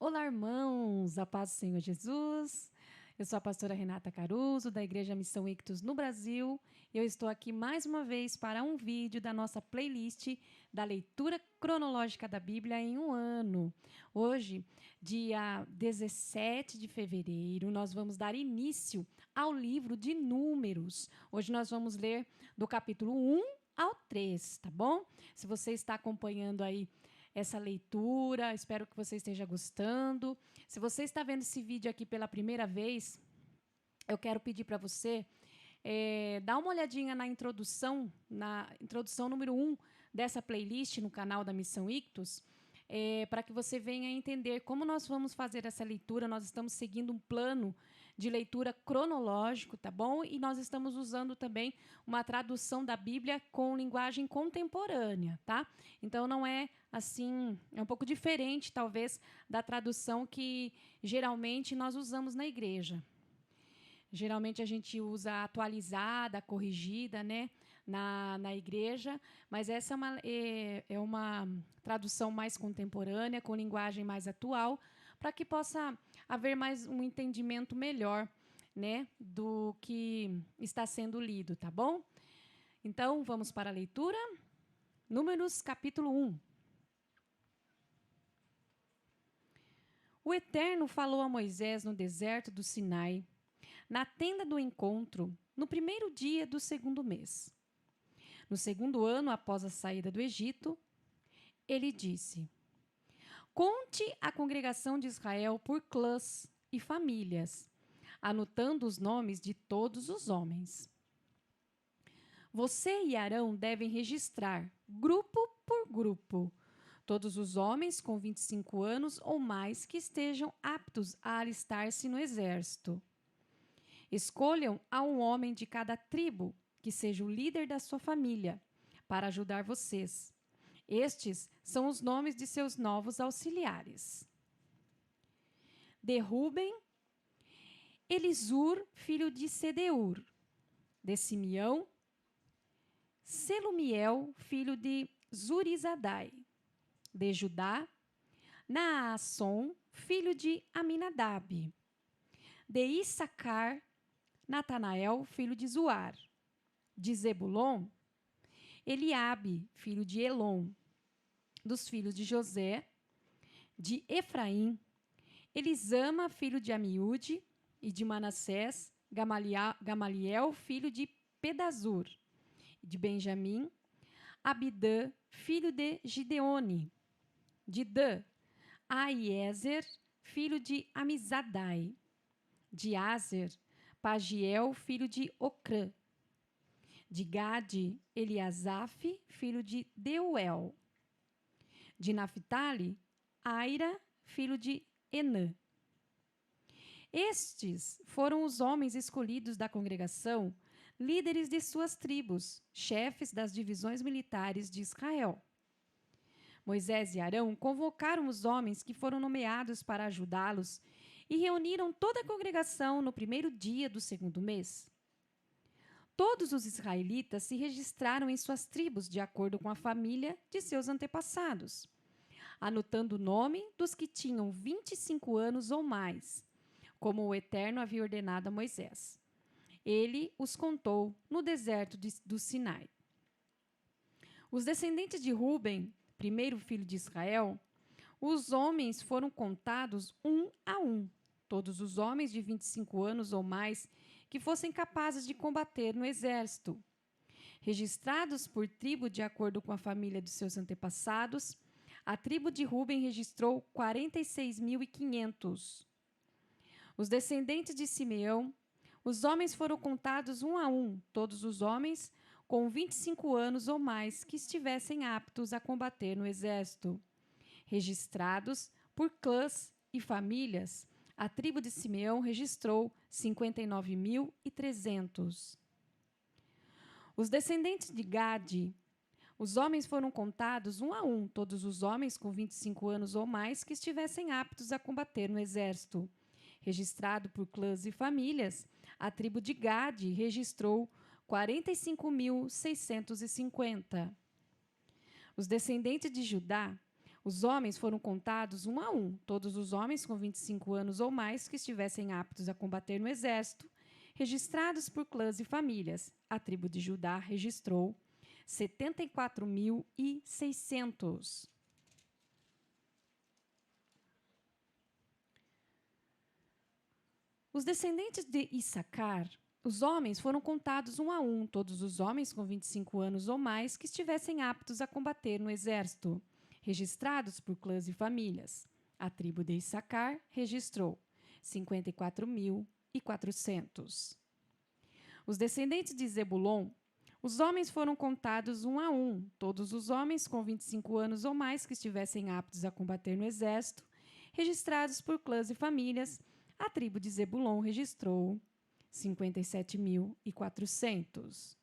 Olá, irmãos, a paz do Senhor Jesus. Eu sou a pastora Renata Caruso, da Igreja Missão Ictus no Brasil. Eu estou aqui mais uma vez para um vídeo da nossa playlist da leitura cronológica da Bíblia em um ano. Hoje, dia 17 de fevereiro, nós vamos dar início ao livro de Números. Hoje nós vamos ler do capítulo 1 ao 3, tá bom? Se você está acompanhando aí essa leitura, espero que você esteja gostando. Se você está vendo esse vídeo aqui pela primeira vez, eu quero pedir para você dar uma olhadinha na introdução número 1 dessa playlist no canal da Missão Ictus, para que você venha entender como nós vamos fazer essa leitura. Nós estamos seguindo um plano de leitura cronológico, tá bom? E nós estamos usando também uma tradução da Bíblia com linguagem contemporânea, tá? Então não é assim, é um pouco diferente, talvez, da tradução que geralmente nós usamos na igreja. Geralmente a gente usa a atualizada, a corrigida, né, na igreja, mas essa é uma tradução mais contemporânea, com linguagem mais atual, para que possa haver mais um entendimento melhor, né, do que está sendo lido, tá bom? Então, vamos para a leitura. Números, capítulo 1. O Eterno falou a Moisés no deserto do Sinai, na tenda do encontro, no primeiro dia do segundo mês. No segundo ano após a saída do Egito, ele disse: Conte a congregação de Israel por clãs e famílias, anotando os nomes de todos os homens. Você e Arão devem registrar, grupo por grupo, todos os homens com 25 anos ou mais que estejam aptos a alistar-se no exército. Escolham a um homem de cada tribo, que seja o líder da sua família, para ajudar vocês. Estes são os nomes de seus novos auxiliares. De Ruben, Elisur, filho de Sedeur. De Simeão, Selumiel, filho de Zurizadai. De Judá, Naasson, filho de Aminadab. De Issacar, Natanael, filho de Zuar. De Zebulon, Eliabe, filho de Elon. Dos filhos de José, de Efraim, Elisama, filho de Amiúde. E de Manassés, Gamaliel, filho de Pedazur. De Benjamim, Abidã, filho de Gideone. De Dan, Aiezer, filho de Amizadai. De Azer, Pagiel, filho de Ocrã. De Gade, Eliasaf, filho de Deuel. De Naphtali, Aira, filho de Enã. Estes foram os homens escolhidos da congregação, líderes de suas tribos, chefes das divisões militares de Israel. Moisés e Arão convocaram os homens que foram nomeados para ajudá-los e reuniram toda a congregação no primeiro dia do segundo mês. Todos os israelitas se registraram em suas tribos de acordo com a família de seus antepassados, anotando o nome dos que tinham 25 anos ou mais, como o Eterno havia ordenado a Moisés. Ele os contou no deserto do Sinai. Os descendentes de Ruben, primeiro filho de Israel, os homens foram contados um a um, todos os homens de 25 anos ou mais que fossem capazes de combater no exército. Registrados por tribo de acordo com a família dos seus antepassados, a tribo de Ruben registrou 46.500. Os descendentes de Simeão, os homens foram contados um a um, todos os homens com 25 anos ou mais que estivessem aptos a combater no exército. Registrados por clãs e famílias, a tribo de Simeão registrou 59.300. Os descendentes de Gade, os homens foram contados um a um, todos os homens com 25 anos ou mais que estivessem aptos a combater no exército. Registrado por clãs e famílias, a tribo de Gade registrou 45.650. Os descendentes de Judá, Os homens foram contados um a um, todos os homens com 25 anos ou mais que estivessem aptos a combater no exército, registrados por clãs e famílias. A tribo de Judá registrou 74.600. Os descendentes de Issacar, os homens foram contados um a um, todos os homens com 25 anos ou mais que estivessem aptos a combater no exército, registrados por clãs e famílias. A tribo de Issacar registrou 54.400. Os descendentes de Zebulon, os homens foram contados um a um, todos os homens com 25 anos ou mais que estivessem aptos a combater no exército, registrados por clãs e famílias. A tribo de Zebulon registrou 57.400.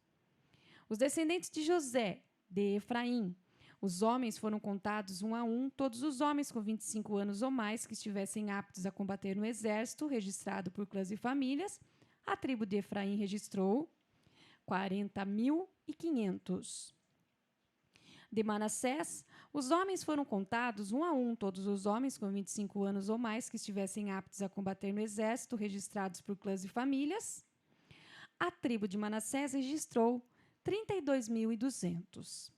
Os descendentes de José, de Efraim, os homens foram contados um a um, todos os homens com 25 anos ou mais que estivessem aptos a combater no exército, registrado por clãs e famílias. A tribo de Efraim registrou 40.500. De Manassés, os homens foram contados um a um, todos os homens com 25 anos ou mais que estivessem aptos a combater no exército, registrados por clãs e famílias. A tribo de Manassés registrou 32.200.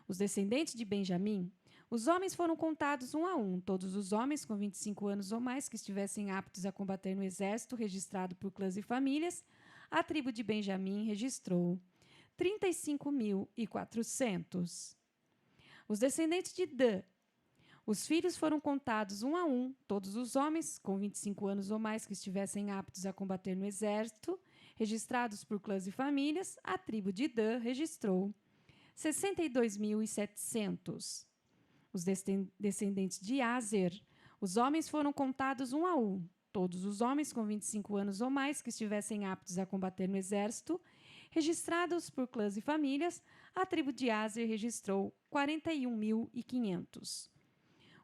Os descendentes de Benjamim, os homens foram contados um a um, todos os homens com 25 anos ou mais que estivessem aptos a combater no exército, registrado por clãs e famílias. A tribo de Benjamim registrou 35.400. Os descendentes de Dan, os filhos foram contados um a um, todos os homens com 25 anos ou mais que estivessem aptos a combater no exército, registrados por clãs e famílias. A tribo de Dan registrou 62.700. Os descendentes de Aser, os homens foram contados um a um, todos os homens com 25 anos ou mais que estivessem aptos a combater no exército, registrados por clãs e famílias. A tribo de Aser registrou 41.500.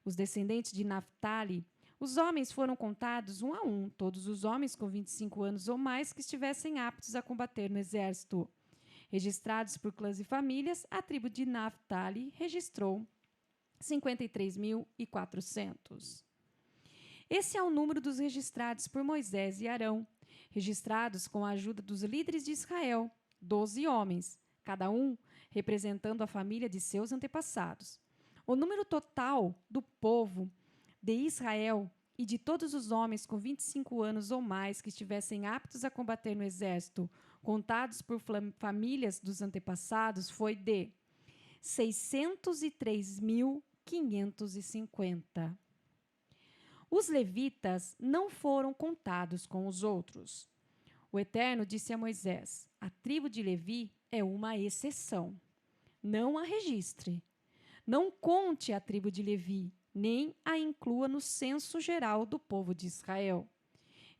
Os descendentes de Naphtali, os homens foram contados um a um, todos os homens com 25 anos ou mais que estivessem aptos a combater no exército, registrados por clãs e famílias. A tribo de Naphtali registrou 53.400. Esse é o número dos registrados por Moisés e Arão, registrados com a ajuda dos líderes de Israel, 12 homens, cada um representando a família de seus antepassados. O número total do povo de Israel e de todos os homens com 25 anos ou mais que estivessem aptos a combater no exército, contados por famílias dos antepassados, foi de 603.550. Os levitas não foram contados com os outros. O Eterno disse a Moisés: a tribo de Levi é uma exceção. Não a registre. Não conte a tribo de Levi, nem a inclua no censo geral do povo de Israel.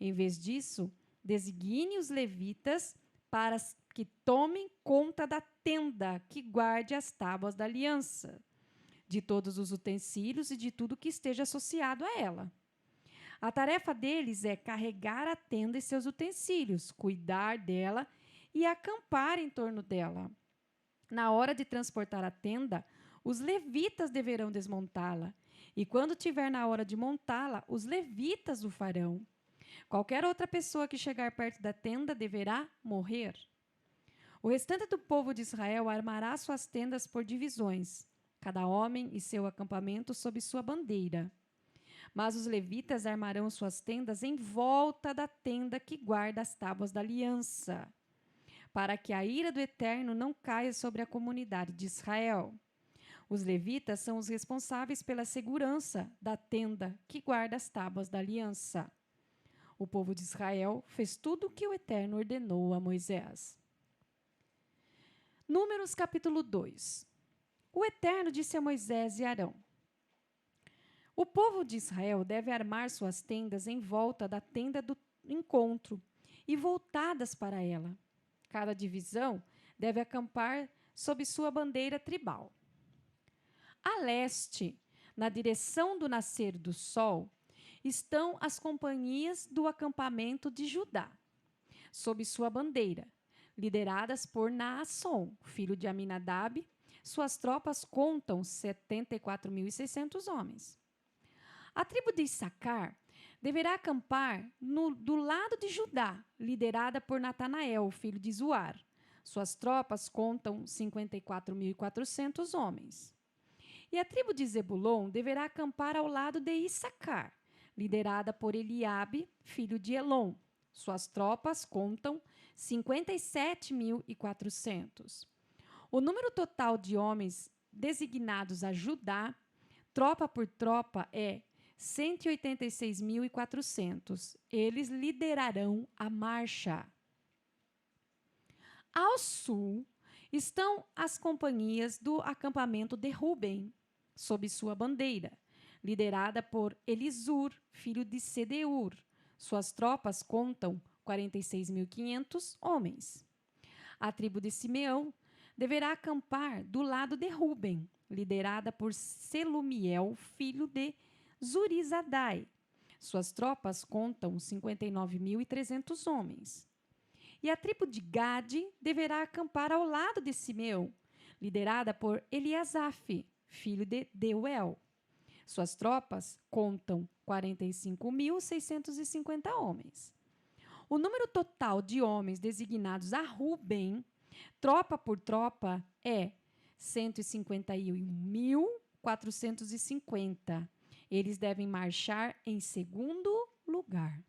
Em vez disso, designe os levitas para que tomem conta da tenda que guarde as tábuas da aliança, de todos os utensílios e de tudo que esteja associado a ela. A tarefa deles é carregar a tenda e seus utensílios, cuidar dela e acampar em torno dela. Na hora de transportar a tenda, os levitas deverão desmontá-la, e quando tiver na hora de montá-la, os levitas o farão. Qualquer outra pessoa que chegar perto da tenda deverá morrer. O restante do povo de Israel armará suas tendas por divisões, cada homem e seu acampamento sob sua bandeira. Mas os levitas armarão suas tendas em volta da tenda que guarda as tábuas da aliança, para que a ira do Eterno não caia sobre a comunidade de Israel. Os levitas são os responsáveis pela segurança da tenda que guarda as tábuas da aliança. O povo de Israel fez tudo o que o Eterno ordenou a Moisés. Números capítulo 2. O Eterno disse a Moisés e Arão: o povo de Israel deve armar suas tendas em volta da tenda do encontro e voltadas para ela. Cada divisão deve acampar sob sua bandeira tribal. A leste, na direção do nascer do sol, estão as companhias do acampamento de Judá, sob sua bandeira, lideradas por Naasson, filho de Aminadab, Suas tropas contam 74.600 homens. A tribo de Issacar deverá acampar do lado de Judá, liderada por Natanael, filho de Zuar. Suas tropas contam 54.400 homens. E a tribo de Zebulon deverá acampar ao lado de Issacar, liderada por Eliabe, filho de Elon. Suas tropas contam 57.400. O número total de homens designados a Judá, tropa por tropa, é 186.400. Eles liderarão a marcha. Ao sul estão as companhias do acampamento de Ruben, sob sua bandeira, liderada por Elisur, filho de Sedeur. Suas tropas contam 46.500 homens. A tribo de Simeão deverá acampar do lado de Ruben, liderada por Selumiel, filho de Zurizadai. Suas tropas contam 59.300 homens. E a tribo de Gade deverá acampar ao lado de Simeão, liderada por Eliasaf, filho de Deuel. Suas tropas contam 45.650 homens. O número total de homens designados a Ruben, tropa por tropa, é 151.450. Eles devem marchar em segundo lugar.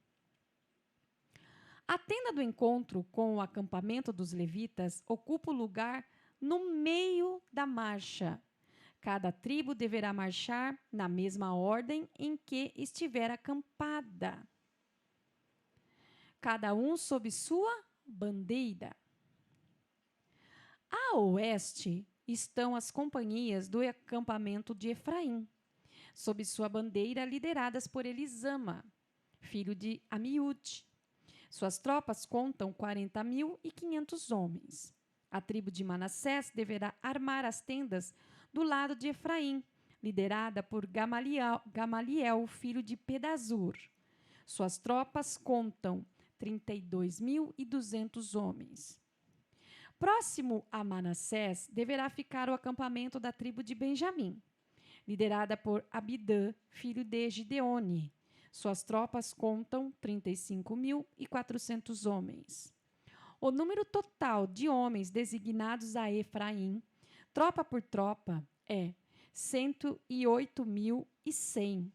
A tenda do encontro com o acampamento dos levitas ocupa o lugar no meio da marcha. Cada tribo deverá marchar na mesma ordem em que estiver acampada, cada um sob sua bandeira. A oeste estão as companhias do acampamento de Efraim, sob sua bandeira, lideradas por Elisama, filho de Amiúde. Suas tropas contam 40.500 homens. A tribo de Manassés deverá armar as tendas do lado de Efraim, liderada por Gamaliel, filho de Pedazur. Suas tropas contam 32.200 homens. Próximo a Manassés deverá ficar o acampamento da tribo de Benjamim, liderada por Abidã, filho de Gideone. Suas tropas contam 35.400 homens. O número total de homens designados a Efraim, tropa por tropa, é 108.100.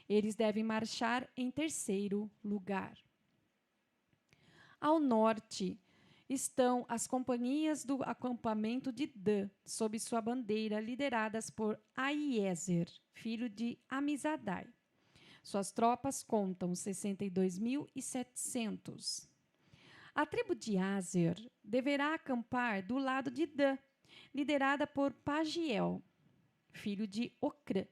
Eles devem marchar em terceiro lugar. Ao norte estão as companhias do acampamento de Dan, sob sua bandeira, lideradas por Aiezer, filho de Amizadai. Suas tropas contam 62.700. A tribo de Aser deverá acampar do lado de Dan, liderada por Pagiel, filho de Ocrã.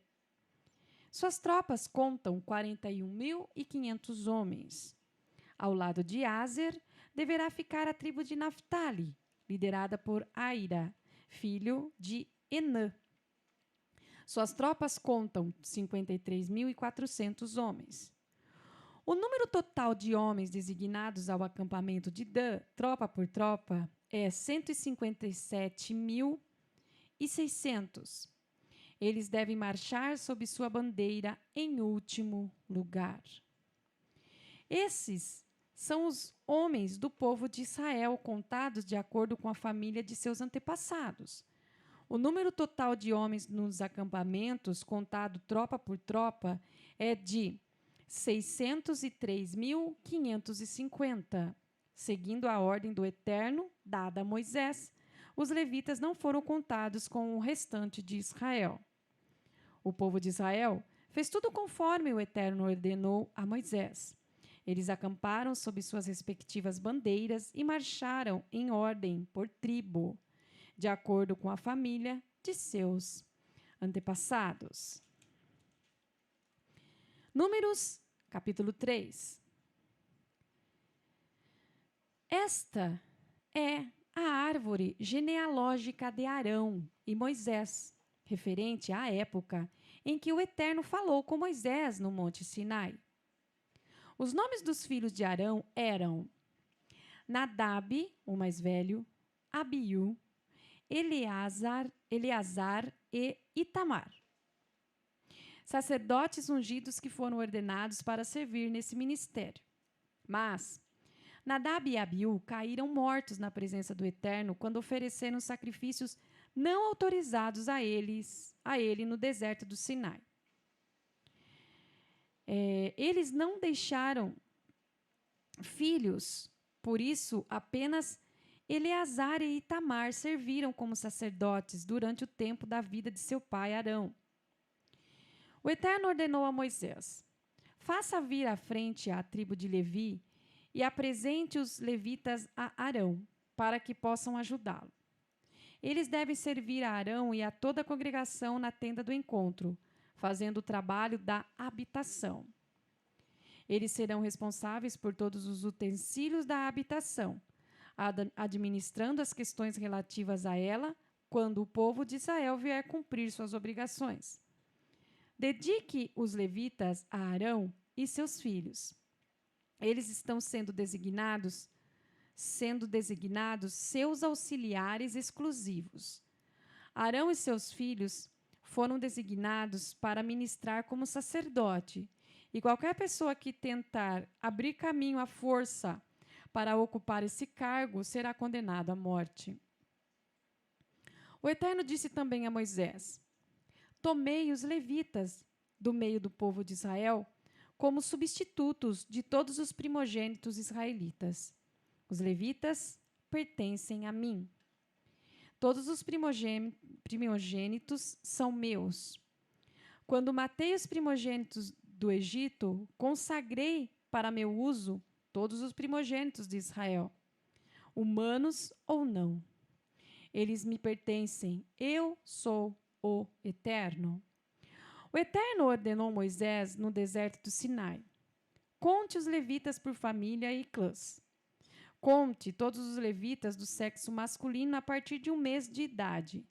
Suas tropas contam 41.500 homens. Ao lado de Aser deverá ficar a tribo de Naftali, liderada por Aira, filho de Enã. Suas tropas contam 53.400 homens. O número total de homens designados ao acampamento de Dan, tropa por tropa, é 157.600. Eles devem marchar sob sua bandeira em último lugar. Esses são os homens do povo de Israel, contados de acordo com a família de seus antepassados. O número total de homens nos acampamentos, contado tropa por tropa, é de 603.550. Seguindo a ordem do Eterno, dada a Moisés, os levitas não foram contados com o restante de Israel. O povo de Israel fez tudo conforme o Eterno ordenou a Moisés. Eles acamparam sob suas respectivas bandeiras e marcharam em ordem por tribo, de acordo com a família de seus antepassados. Números, capítulo 3. Esta é a árvore genealógica de Arão e Moisés, referente à época em que o Eterno falou com Moisés no Monte Sinai. Os nomes dos filhos de Arão eram Nadab, o mais velho, Abiú, Eleazar Eleazar e Itamar, sacerdotes ungidos que foram ordenados para servir nesse ministério. Mas Nadab e Abiú caíram mortos na presença do Eterno quando ofereceram sacrifícios não autorizados a ele no deserto do Sinai. Eles não deixaram filhos, por isso apenas Eleazar e Itamar serviram como sacerdotes durante o tempo da vida de seu pai Arão. O Eterno ordenou a Moisés: faça vir à frente a tribo de Levi e apresente os levitas a Arão, para que possam ajudá-lo. Eles devem servir a Arão e a toda a congregação na tenda do encontro, fazendo o trabalho da habitação. Eles serão responsáveis por todos os utensílios da habitação, administrando as questões relativas a ela quando o povo de Israel vier cumprir suas obrigações. Dedique os levitas a Arão e seus filhos. Eles estão sendo designados seus auxiliares exclusivos. Arão e seus filhos foram designados para ministrar como sacerdote, e qualquer pessoa que tentar abrir caminho à força para ocupar esse cargo será condenado à morte. O Eterno disse também a Moisés: tomei os levitas do meio do povo de Israel como substitutos de todos os primogênitos israelitas. Os levitas pertencem a mim. Todos os primogênitos são meus. Quando matei os primogênitos do Egito, consagrei para meu uso todos os primogênitos de Israel, humanos ou não. Eles me pertencem. Eu sou o Eterno. O Eterno ordenou Moisés no deserto do Sinai: conte os levitas por família e clãs. Conte todos os levitas do sexo masculino a partir de 1 mês de idade.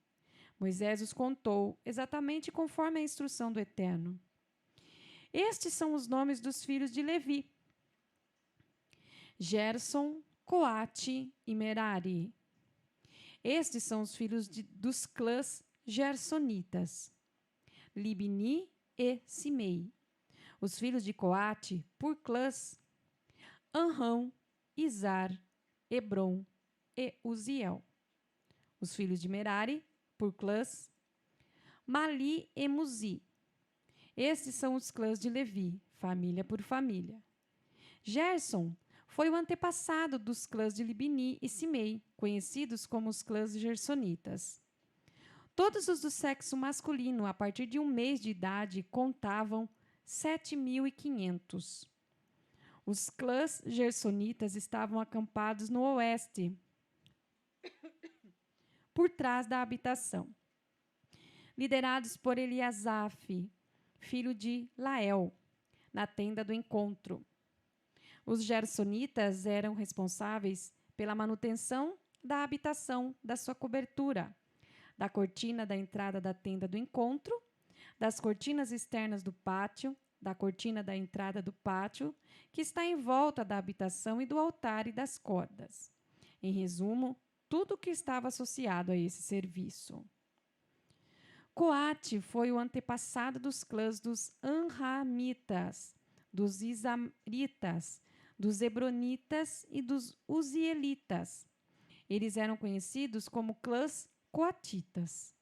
Moisés os contou, exatamente conforme a instrução do Eterno. Estes são os nomes dos filhos de Levi: Gerson, Coate e Merari. Estes são os filhos dos clãs gersonitas: Libni e Simei. Os filhos de Coate, por clãs: Anrão, Izar, Hebron e Uziel. Os filhos de Merari, por clãs: Mali e Muzi. Estes são os clãs de Levi, família por família. Gerson foi o antepassado dos clãs de Libni e Simei, conhecidos como os clãs gersonitas. Todos os do sexo masculino, a partir de 1 mês de idade, contavam 7.500. Os clãs gersonitas estavam acampados no oeste, por trás da habitação, liderados por Eliasaf, filho de Lael, na tenda do encontro. Os gersonitas eram responsáveis pela manutenção da habitação, da sua cobertura, da cortina da entrada da tenda do encontro, das cortinas externas do pátio, da cortina da entrada do pátio, que está em volta da habitação, e do altar e das cordas. Em resumo, tudo o que estava associado a esse serviço. Coate foi o antepassado dos clãs dos Anramitas, dos Isaritas, dos Hebronitas e dos Uzielitas. Eles eram conhecidos como clãs coatitas.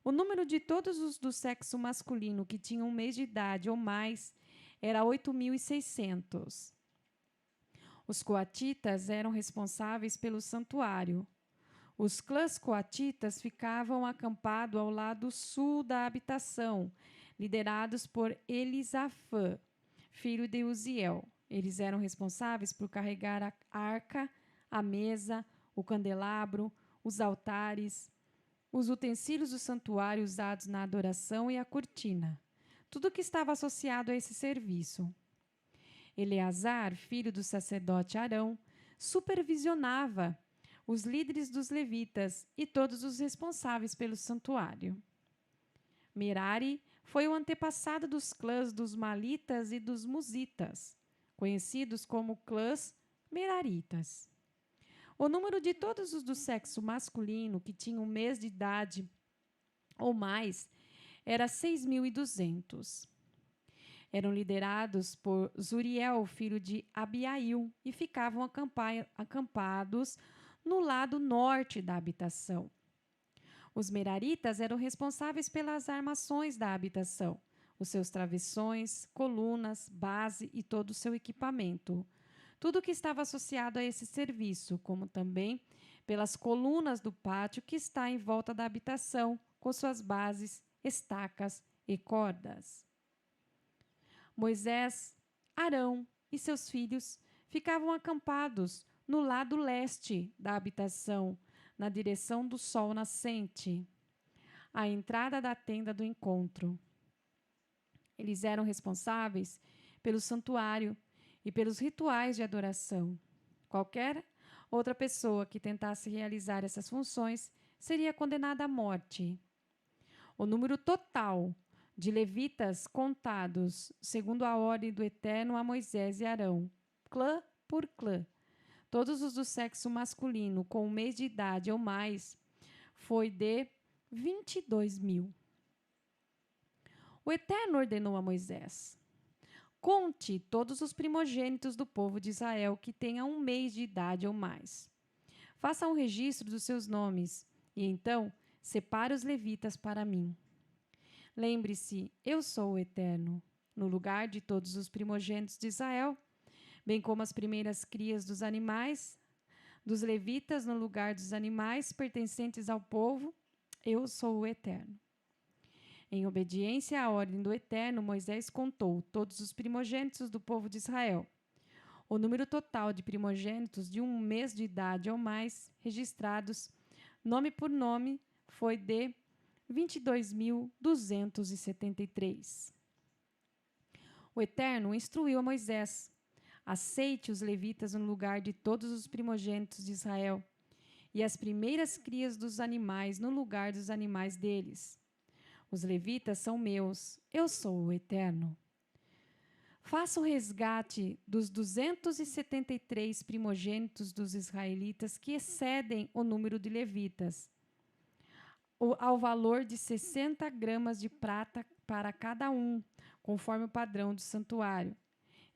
O número de todos os do sexo masculino que tinham 1 mês de idade ou mais era 8.600. Os coatitas eram responsáveis pelo santuário. Os clãs coatitas ficavam acampados ao lado sul da habitação, liderados por Elisafã, filho de Uziel. Eles eram responsáveis por carregar a arca, a mesa, o candelabro, os altares, os utensílios do santuário usados na adoração e a cortina. Tudo que estava associado a esse serviço. Eleazar, filho do sacerdote Arão, supervisionava os líderes dos levitas e todos os responsáveis pelo santuário. Merari foi o antepassado dos clãs dos Malitas e dos Musitas, conhecidos como clãs Meraritas. O número de todos os do sexo masculino que tinham 1 mês de idade ou mais, era 6.200. Eram liderados por Zuriel, filho de Abiail, e ficavam acampados no lado norte da habitação. Os meraritas eram responsáveis pelas armações da habitação, os seus travessões, colunas, base e todo o seu equipamento. Tudo que estava associado a esse serviço, como também pelas colunas do pátio que está em volta da habitação, com suas bases, estacas e cordas. Moisés, Arão e seus filhos ficavam acampados no lado leste da habitação, na direção do sol nascente, à entrada da tenda do encontro. Eles eram responsáveis pelo santuário e pelos rituais de adoração. Qualquer outra pessoa que tentasse realizar essas funções seria condenada à morte. O número total de levitas contados, segundo a ordem do Eterno a Moisés e Arão, clã por clã, todos os do sexo masculino com um mês de idade ou mais, foi de 22.000. O Eterno ordenou a Moisés: conte todos os primogênitos do povo de Israel que tenham um mês de idade ou mais. Faça um registro dos seus nomes e então separe os levitas para mim. Lembre-se, eu sou o Eterno, no lugar de todos os primogênitos de Israel, bem como as primeiras crias dos animais, dos levitas no lugar dos animais pertencentes ao povo, eu sou o Eterno. Em obediência à ordem do Eterno, Moisés contou todos os primogênitos do povo de Israel. O número total de primogênitos de um mês de idade ou mais, registrados, nome por nome, foi de 22.273. O Eterno instruiu a Moisés: aceite os levitas no lugar de todos os primogênitos de Israel, e as primeiras crias dos animais no lugar dos animais deles. Os levitas são meus, eu sou o Eterno. Faça o resgate dos 273 primogênitos dos israelitas que excedem o número de levitas, ao valor de 60 gramas de prata para cada um, conforme o padrão do santuário.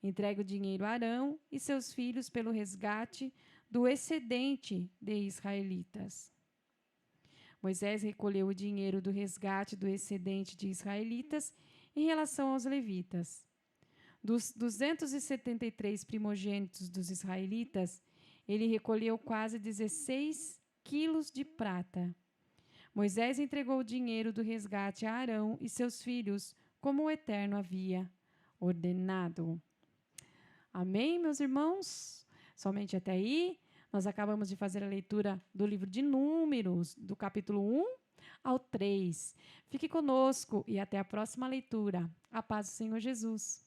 Entregue o dinheiro a Arão e seus filhos pelo resgate do excedente de israelitas. Moisés recolheu o dinheiro do resgate do excedente de israelitas em relação aos levitas. Dos 273 primogênitos dos israelitas, ele recolheu quase 16 quilos de prata. Moisés entregou o dinheiro do resgate a Arão e seus filhos, como o Eterno havia ordenado. Amém, meus irmãos? Somente até aí, nós acabamos de fazer a leitura do livro de Números, do capítulo 1 ao 3. Fique conosco e até a próxima leitura. A paz do Senhor Jesus.